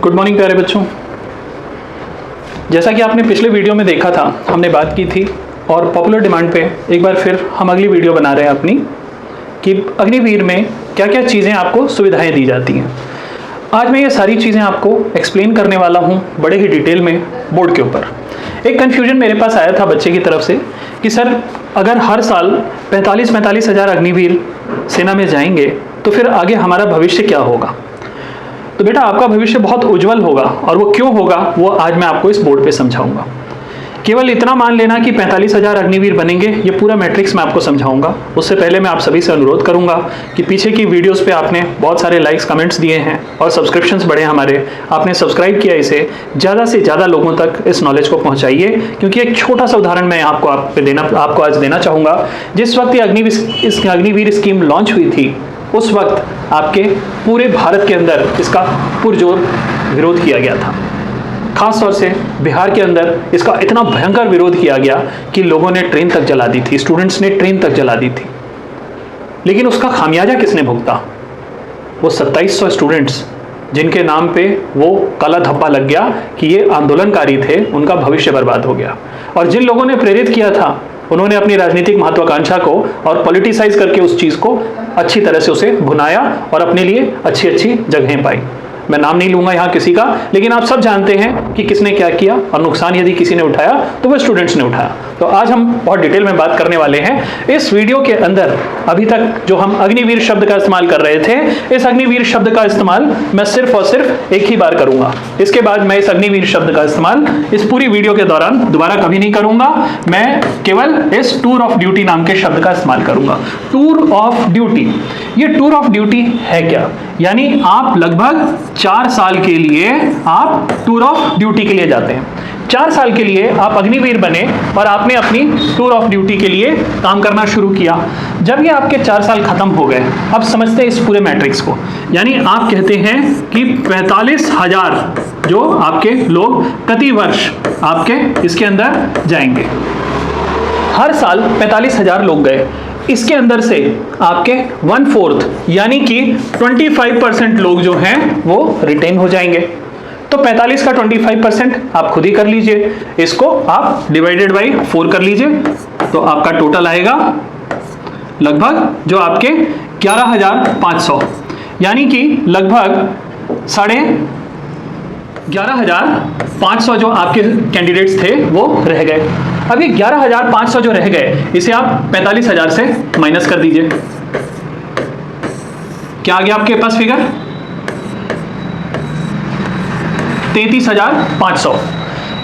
Good morning प्यारे बच्चों। जैसा कि आपने पिछले वीडियो में देखा था, हमने बात की थी और पॉपुलर डिमांड पे एक बार फिर हम अगली वीडियो बना रहे हैं अपनी कि अग्निवीर में क्या क्या चीज़ें आपको सुविधाएं दी जाती हैं। आज मैं ये सारी चीज़ें आपको एक्सप्लेन करने वाला हूँ बड़े ही डिटेल में बोर्ड के ऊपर। एक कन्फ्यूजन मेरे पास आया था बच्चे की तरफ से कि सर अगर हर साल 45 हज़ार अग्निवीर सेना में जाएंगे तो फिर आगे हमारा भविष्य क्या होगा। तो बेटा आपका भविष्य बहुत उज्जवल होगा और वो क्यों होगा वो आज मैं आपको इस बोर्ड पे समझाऊंगा। केवल इतना मान लेना कि 45 हज़ार अग्निवीर बनेंगे, ये पूरा मैट्रिक्स मैं आपको समझाऊंगा। उससे पहले मैं आप सभी से अनुरोध करूंगा कि पीछे की वीडियोस पे आपने बहुत सारे लाइक्स कमेंट्स दिए हैं और सब्सक्रिप्शंस बढ़े हमारे, आपने सब्सक्राइब किया, इसे ज़्यादा से ज़्यादा लोगों तक इस नॉलेज को पहुँचाइए। क्योंकि एक छोटा सा उदाहरण मैं आपको आज देना चाहूँगा। जिस वक्त ये अग्निवीर स्कीम लॉन्च हुई थी उस वक्त आपके पूरे भारत के अंदर इसका पुरजोर विरोध किया गया था। खास तौर से बिहार के अंदर इसका इतना भयंकर विरोध किया गया कि लोगों ने ट्रेन तक जला दी थी, स्टूडेंट्स ने ट्रेन तक जला दी थी। लेकिन उसका खामियाजा किसने भुगता? वो 2700 स्टूडेंट्स जिनके नाम पे वो काला धब्बा लग गया कि ये आंदोलनकारी थे, उनका भविष्य बर्बाद हो गया। और जिन लोगों ने प्रेरित किया था उन्होंने अपनी राजनीतिक महत्वाकांक्षा को और पॉलिटिसाइज करके उस चीज़ को अच्छी तरह से उसे भुनाया और अपने लिए अच्छी अच्छी जगहें पाई। मैं नाम नहीं लूंगा यहाँ किसी का, लेकिन आप सब जानते हैं कि किसने क्या किया और नुकसान यदि किसी ने उठाया तो वो स्टूडेंट्स ने उठाया। तो आज हम बहुत डिटेल में बात करने वाले हैं। इस वीडियो के अंदर अभी तक जो हम अग्निवीर शब्द का इस्तेमाल कर रहे थे, इस अग्निवीर शब्द का इस्तेमाल मैं सिर्फ और सिर्फ एक ही बार करूंगा। इसके बाद मैं इस अग्निवीर शब्द का इस्तेमाल इस पूरी वीडियो के दौरान दोबारा कभी नहीं करूंगा। मैं केवल इस टूर ऑफ ड्यूटी नाम के शब्द का इस्तेमाल करूंगा। टूर ऑफ ड्यूटी, ये टूर ऑफ ड्यूटी है क्या? यानी आप लगभग 4 साल के लिए आप टूर ऑफ ड्यूटी के लिए जाते हैं। 4 साल के लिए आप अग्निवीर बने और आपने अपनी टूर ऑफ ड्यूटी के लिए काम करना शुरू किया। जब ये आपके 4 साल खत्म हो गए, अब समझते हैं इस पूरे मैट्रिक्स को। यानी आप कहते हैं कि 45 हज़ार जो आपके लोग प्रति वर्ष आपके इसके अंदर जाएंगे। हर साल 45 हज़ार लोग गए, इसके अंदर से आपके 1/4 यानी कि 25% लोग जो हैं वो रिटेन हो जाएंगे। तो 45 का 25% आप खुद ही कर लीजिए, इसको आप डिवाइडेड बाई 4 कर लीजिए, तो आपका टोटल आएगा लगभग जो आपके 11,500, यानी कि लगभग 11,500 जो आपके कैंडिडेट्स थे वो रह गए। अब ये 11,500 जो रह गए, इसे आप 45,000 से माइनस कर दीजिए। क्या आ गया आपके पास फिगर? 33,500।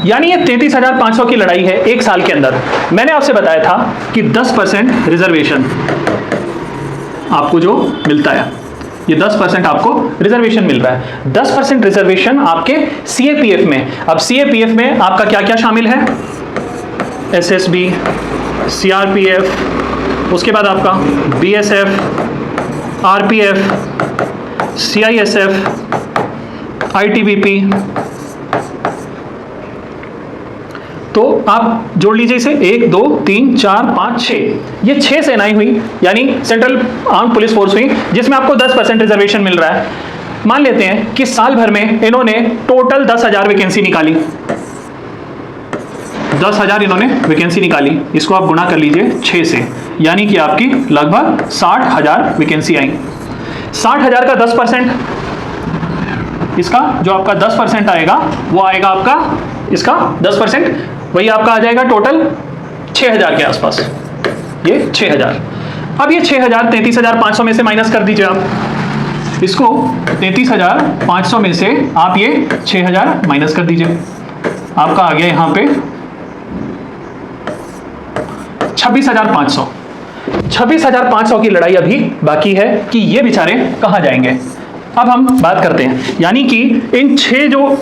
यानी ये 33,500 की लड़ाई है एक साल के अंदर। मैंने आपसे बताया था कि 10% रिजर्वेशन आपको जो मिलता है, ये 10% आपको रिजर्वेशन मिल रहा है। 10% रिजर्वेशन आपके सीएपीएफ में। अब सीएपीएफ में आपका क्या क्या शामिल है? एसएसबी, सीआरपीएफ, उसके बाद आपका बीएसएफ, आरपीएफ, सीआईएसएफ, आईटीबीपी। तो आप जोड़ लीजिए इसे, 1 2 3 4 5 6, ये 6 सेनाएं हुई, यानी सेंट्रल आर्म पुलिस फोर्स हुई, जिसमें आपको 10% रिजर्वेशन मिल रहा है। मान लेते हैं कि साल भर में इन्होंने टोटल 10,000 वैकेंसी निकाली। 10,000 इन्होंने वैकेंसी निकाली, इसको आप गुणा कर लीजिए 6 से, यानी कि आपकी लगभग 60,000 वैकेंसी आई। 60,000 का 10%, इसका जो आपका 10% आएगा वो आएगा आपका, इसका 10% वही आपका आ जाएगा टोटल 6,000 के आसपास। ये 6,000। अब ये 6,000 33,500 में से माइनस कर दीजिए आप, इसको 33,500 में से आप ये 6,000 माइनस कर दीजिए, आपका आ गया यहां पे 26,500। 26,500 की लड़ाई अभी बाकी है कि ये बेचारे कहां जाएंगे। अब हम बात करते हैं, यानी कि इन 6 जो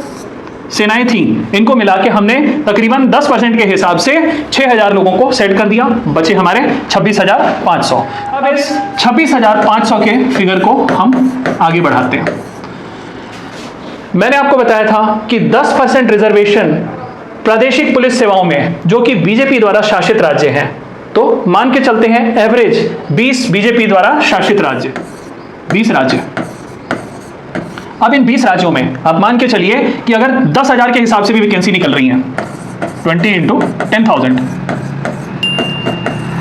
सेनाएं थी इनको मिला के हमने तकरीबन 10% के हिसाब से 6,000 लोगों को सेट कर दिया, बचे हमारे 26,500। अब इस 26,500 के फिगर को हम आगे बढ़ाते हैं। मैंने आपको बताया था कि 10% रिजर्वेशन प्रादेशिक पुलिस सेवाओं में जो कि बीजेपी द्वारा शासित राज्य हैं, तो मान के चलते हैं एवरेज 20 बीजेपी द्वारा शासित राज्य, 20 राज्य। अब इन 20 राज्यों में आप मान के चलिए कि अगर 10,000 के हिसाब से भी वैकेंसी निकल रही हैं, 20 × 10,000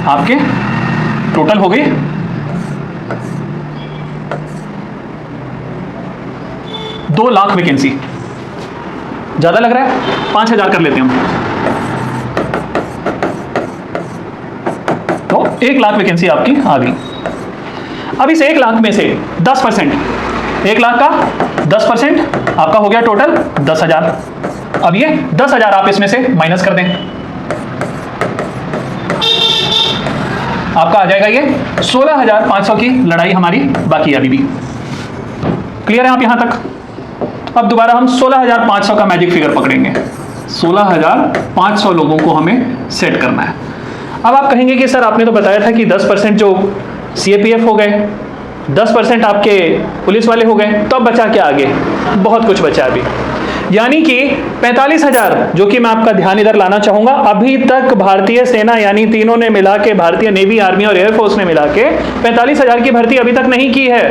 आपके टोटल हो गई 2 लाख वैकेंसी। ज्यादा लग रहा है? 5,000 कर लेते हैं हम, तो 1 लाख वैकेंसी आपकी आ गई। अब इस 1 लाख में से 10%, 1 लाख का 10% आपका हो गया टोटल 10,000। अब ये 10,000 आप इसमें से माइनस कर दें, आपका आ जाएगा ये 16,500 की लड़ाई हमारी बाकी अभी भी। क्लियर है आप यहां तक? अब दोबारा हम 16,500 का मैजिक फिगर पकड़ेंगे। 16,500 लोगों को हमें सेट करना है। अब आप कहेंगे कि सर आपने तो बताया था कि 10% जो CAPF हो गए, 10% आपके पुलिस वाले हो गए, तो अब बचा क्या आगे? बहुत कुछ बचा अभी, यानी कि 45,000, जो कि मैं आपका ध्यान इधर लाना चाहूंगा। अभी तक भारतीय सेना यानी तीनों ने मिला के, भारतीय नेवी, आर्मी और एयरफोर्स ने मिला के 45,000 की भर्ती अभी तक नहीं की है।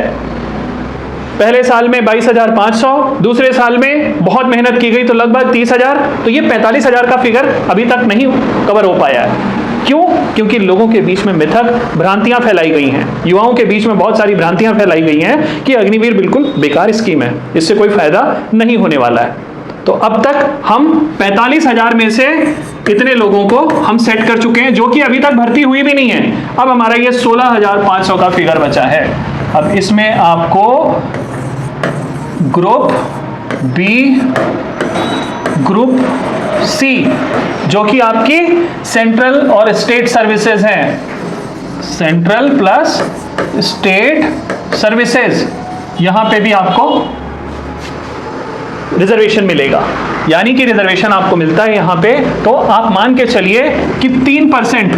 पहले साल में 22,500, दूसरे साल में बहुत मेहनत की गई तो लगभग 30,000, तो ये 45,000 का फिगर अभी तक नहीं कवर हो पाया है। क्यों? क्योंकि लोगों के बीच में मिथक, भ्रांतियां फैलाई गई हैं, युवाओं के बीच में बहुत सारी भ्रांतियां फैलाई गई हैं कि अग्निवीर बिल्कुल बेकार स्कीम है, इससे कोई फायदा नहीं होने वाला है। तो अब तक हम 45,000 में से कितने लोगों को हम सेट कर चुके हैं जो कि अभी तक भर्ती हुई भी नहीं है। अब हमारा ये 16,500 का फिगर बचा है। अब इसमें आपको ग्रुप बी, ग्रुप सी, जो कि आपकी सेंट्रल और स्टेट सर्विसेज हैं, सेंट्रल प्लस स्टेट सर्विसेज, यहां पे भी आपको रिजर्वेशन मिलेगा। यानी कि रिजर्वेशन आपको मिलता है यहां पे, तो आप मान के चलिए कि 3%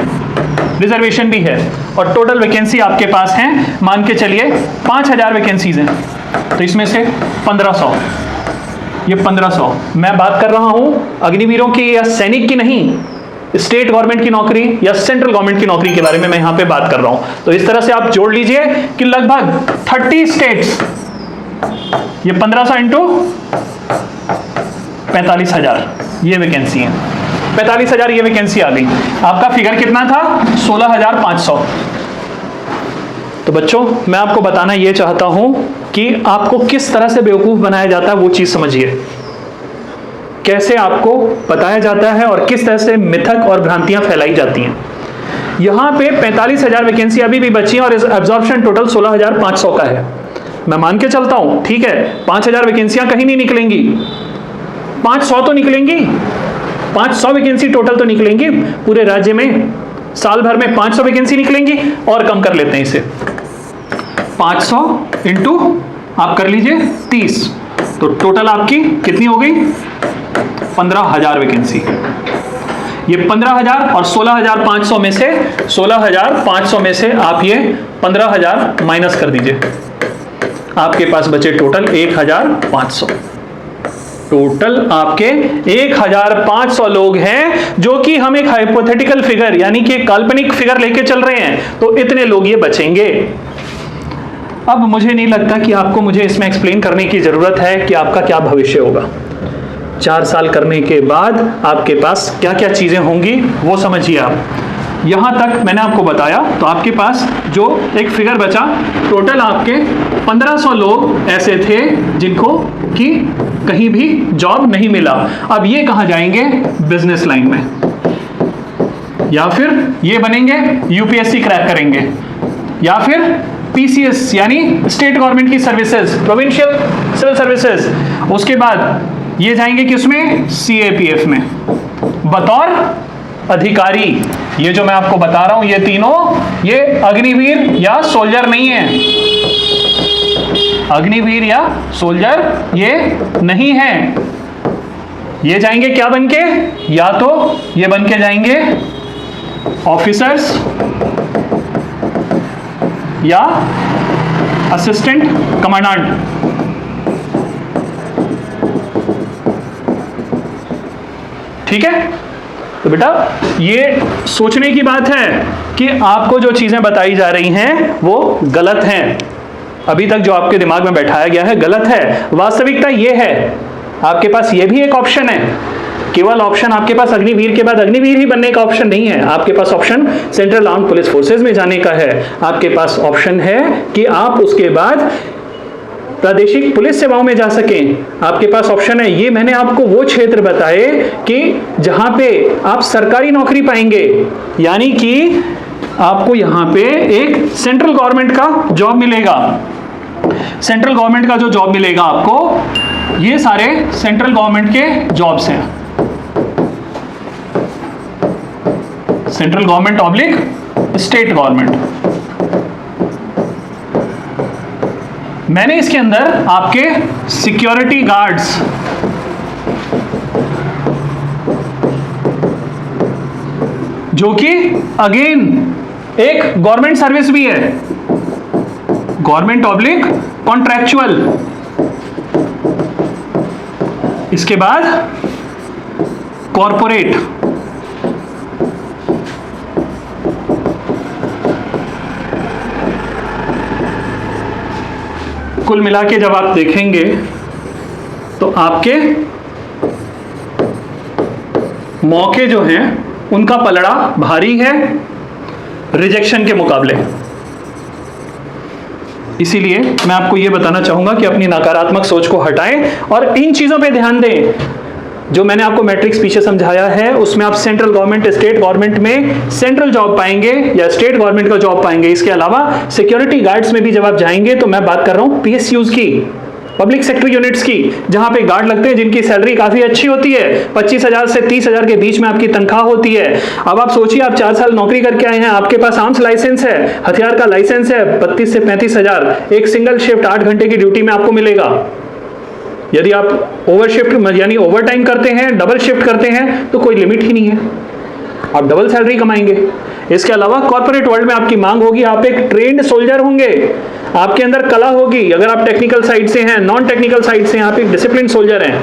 रिजर्वेशन भी है और टोटल वैकेंसी आपके पास है, मान के चलिए 5,000 वैकेंसीज हैं, तो इसमें से 1,500, ये 1,500 मैं बात कर रहा हूं अग्निवीरों की या सैनिक की नहीं, स्टेट गवर्नमेंट की नौकरी या सेंट्रल गवर्नमेंट की नौकरी के बारे में मैं यहां पे बात कर रहा हूं। तो इस तरह से आप जोड़ लीजिए कि लगभग 30 स्टेट्स, ये 1,500 इंटू 45,000 ये वैकेंसी है, 45,000 ये वैकेंसी आ गई। आपका फिगर कितना था? 16,500। तो बच्चों मैं आपको बताना ये चाहता हूं कि आपको किस तरह से बेवकूफ बनाया जाता है, वो चीज समझिए। कैसे आपको बताया जाता है और किस तरह से मिथक और भ्रांतियां फैलाई जाती हैं। यहां पे 45,000 वैकेंसी अभी भी बची है और एब्जॉर्प्शन टोटल 16,500 का है। मैं मान के चलता हूं, ठीक है, 5,000 वैकेंसियां कहीं नहीं निकलेंगी, 500 तो निकलेंगी, 500 वैकेंसी टोटल तो निकलेंगी पूरे राज्य में, साल भर में 500 वैकेंसी निकलेंगी। और कम कर लेते हैं इसे, 500 इंटू आप कर लीजिए 30, तो टोटल आपकी कितनी हो गई? 15,000 वैकेंसी। ये 15,000 और 16,500 में से 16,500 में से आप ये 15,000 माइनस कर दीजिए, आपके पास बचे टोटल 1,500। टोटल आपके 1,500 लोग हैं जो कि हम एक हाइपोथेटिकल फिगर यानी कि काल्पनिक फिगर लेके चल रहे हैं, तो इतने लोग ये बचेंगे। अब मुझे नहीं लगता कि आपको मुझे इसमें एक्सप्लेन करने की जरूरत है कि आपका क्या भविष्य होगा 4 साल करने के बाद, आपके पास क्या क्या चीजें होंगी वो समझिए आप। यहां तक मैंने आपको बताया, तो आपके पास जो एक फिगर बचा, टोटल आपके 1,500 लोग ऐसे थे जिनको कि कहीं भी जॉब नहीं मिला। अब ये कहां जाएंगे? बिजनेस लाइन में, या फिर ये बनेंगे UPSC क्रैक करेंगे, या फिर PCS यानी स्टेट गवर्नमेंट की सर्विसेज, प्रोविंशियल सिविल सर्विसेज। उसके बाद ये जाएंगे किसमें? CAPF में बतौर अधिकारी। ये जो मैं आपको बता रहा हूं ये तीनों, ये अग्निवीर या सोल्जर नहीं है, अग्निवीर या सोल्जर ये नहीं है। ये जाएंगे क्या बनके? या तो ये बनके जाएंगे ऑफिसर्स या असिस्टेंट कमांडेंट। ठीक है, तो बेटा ये सोचने की बात है कि आपको जो चीजें बताई जा रही हैं वो गलत हैं। अभी तक जो आपके दिमाग में बैठाया गया है गलत है। वास्तविकता ये है, आपके पास ये भी एक ऑप्शन है। केवल ऑप्शन आपके पास अग्निवीर के बाद अग्निवीर ही बनने का ऑप्शन नहीं है। आपके पास option central armed police forces में जाने का है। आपके पास ऑप्शन है कि आप उसके बाद प्रादेशिक पुलिस सेवाओं में जा सकें। आपके पास ऑप्शन है, ये मैंने आपको वो क्षेत्र बताए कि जहां पे आप सरकारी नौकरी पाएंगे, यानी कि आपको यहां पे एक सेंट्रल गवर्नमेंट का जॉब मिलेगा। सेंट्रल गवर्नमेंट का जो जॉब मिलेगा आपको, ये सारे सेंट्रल गवर्नमेंट के जॉब्स हैं। Central government oblique state government. मैंने इसके अंदर आपके सिक्योरिटी गार्ड्स, जो कि अगेन एक गवर्नमेंट सर्विस भी है, गवर्नमेंट ऑब्लिक कॉन्ट्रैक्चुअल। इसके बाद कॉरपोरेट, कुल मिला के जब आप देखेंगे तो आपके मौके जो हैं उनका पलड़ा भारी है रिजेक्शन के मुकाबले। इसीलिए मैं आपको यह बताना चाहूंगा कि अपनी नकारात्मक सोच को हटाएं और इन चीजों पे ध्यान दें। जो मैंने आपको मैट्रिक्स पीछे समझाया है उसमें आप सेंट्रल गवर्नमेंट, स्टेट गवर्नमेंट में सेंट्रल जॉब पाएंगे या स्टेट गवर्नमेंट का जॉब पाएंगे। इसके अलावा सिक्योरिटी गार्ड्स में भी जब आप जाएंगे तो मैं बात कर रहा हूं पीएसयूज की, पब्लिक सेक्टर यूनिट्स की, जहां पे गार्ड लगते हैं जिनकी सैलरी काफी अच्छी होती है, 25,000 से 30,000 के बीच में आपकी तनख्वाह होती है। अब आप सोचिए, आप 4 साल नौकरी करके आए हैं, आपके पास आर्म्स लाइसेंस है, हथियार का लाइसेंस है, 32 से 35,000, एक सिंगल शिफ्ट 8 घंटे की ड्यूटी में आपको मिलेगा। यदि आप ओवर शिफ्ट यानी ओवर टाइम करते हैं, डबल शिफ्ट करते हैं तो कोई लिमिट ही नहीं है, आप डबल सैलरी कमाएंगे। इसके अलावा कॉर्पोरेट वर्ल्ड में आपकी मांग होगी, आप एक ट्रेंड सोल्जर होंगे, आपके अंदर कला होगी। अगर आप टेक्निकल साइड से हैं, नॉन टेक्निकल साइड से हैं, आप एक डिसिप्लिन सोल्जर हैं,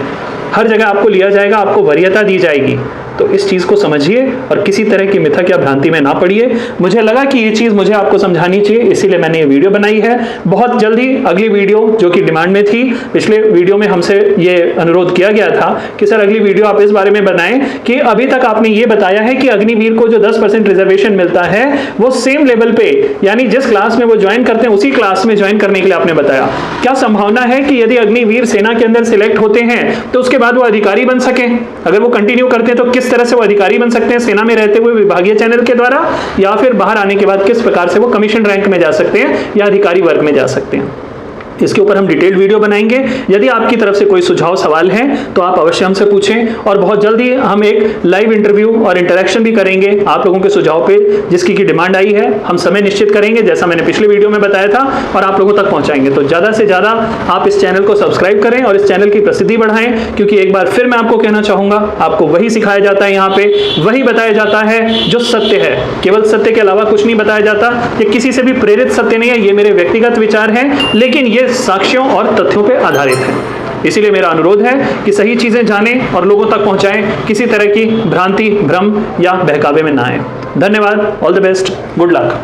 हर जगह आपको लिया जाएगा, आपको वरीयता दी जाएगी। तो इस चीज को समझिए और किसी तरह की मिथक या भ्रांति में ना पड़िए। मुझे लगा कि ये चीज मुझे आपको समझानी चाहिए, इसीलिए मैंने ये वीडियो बनाई है। बहुत जल्दी अगली वीडियो जो कि डिमांड में थी, पिछले वीडियो में हमसे ये अनुरोध किया गया था कि सर अगली वीडियो आप इस बारे में बनाएं कि अभी तक आपने ये बताया है कि अग्निवीर को जो 10% रिजर्वेशन मिलता है वो सेम लेवल पे, यानी जिस क्लास में वो ज्वाइन करते हैं उसी क्लास में ज्वाइन करने के लिए आपने बताया। क्या संभावना है कि यदि अग्निवीर सेना के अंदर सिलेक्ट होते हैं तो उसके बाद वो अधिकारी बन सके? अगर वो कंटिन्यू करते हैं तो किस तरह से वो अधिकारी बन सकते हैं सेना में रहते हुए विभागीय चैनल के द्वारा, या फिर बाहर आने के बाद किस प्रकार से वो कमीशन रैंक में जा सकते हैं या अधिकारी वर्ग में जा सकते हैं? इसके ऊपर हम डिटेल्ड वीडियो बनाएंगे। यदि आपकी तरफ से कोई सुझाव सवाल है तो आप अवश्य हमसे पूछें और बहुत जल्दी हम एक लाइव इंटरव्यू और इंटरेक्शन भी करेंगे आप लोगों के सुझाव पे, जिसकी की डिमांड आई है। हम समय निश्चित करेंगे जैसा मैंने पिछले वीडियो में बताया था और आप लोगों तक पहुंचाएंगे। तो ज्यादा से ज्यादा आप इस चैनल को सब्सक्राइब करें और इस चैनल की प्रसिद्धि बढ़ाएं, क्योंकि एक बार फिर मैं आपको कहना चाहूंगा, आपको वही सिखाया जाता है, यहाँ पे वही बताया जाता है जो सत्य है। केवल सत्य के अलावा कुछ नहीं बताया जाता। ये किसी से भी प्रेरित सत्य नहीं है, ये मेरे व्यक्तिगत विचार हैं, लेकिन ये साक्ष्यों और तथ्यों पर आधारित है। इसीलिए मेरा अनुरोध है कि सही चीजें जानें और लोगों तक पहुंचाएं, किसी तरह की भ्रांति, भ्रम या बहकावे में ना आए। धन्यवाद, all the best, good luck.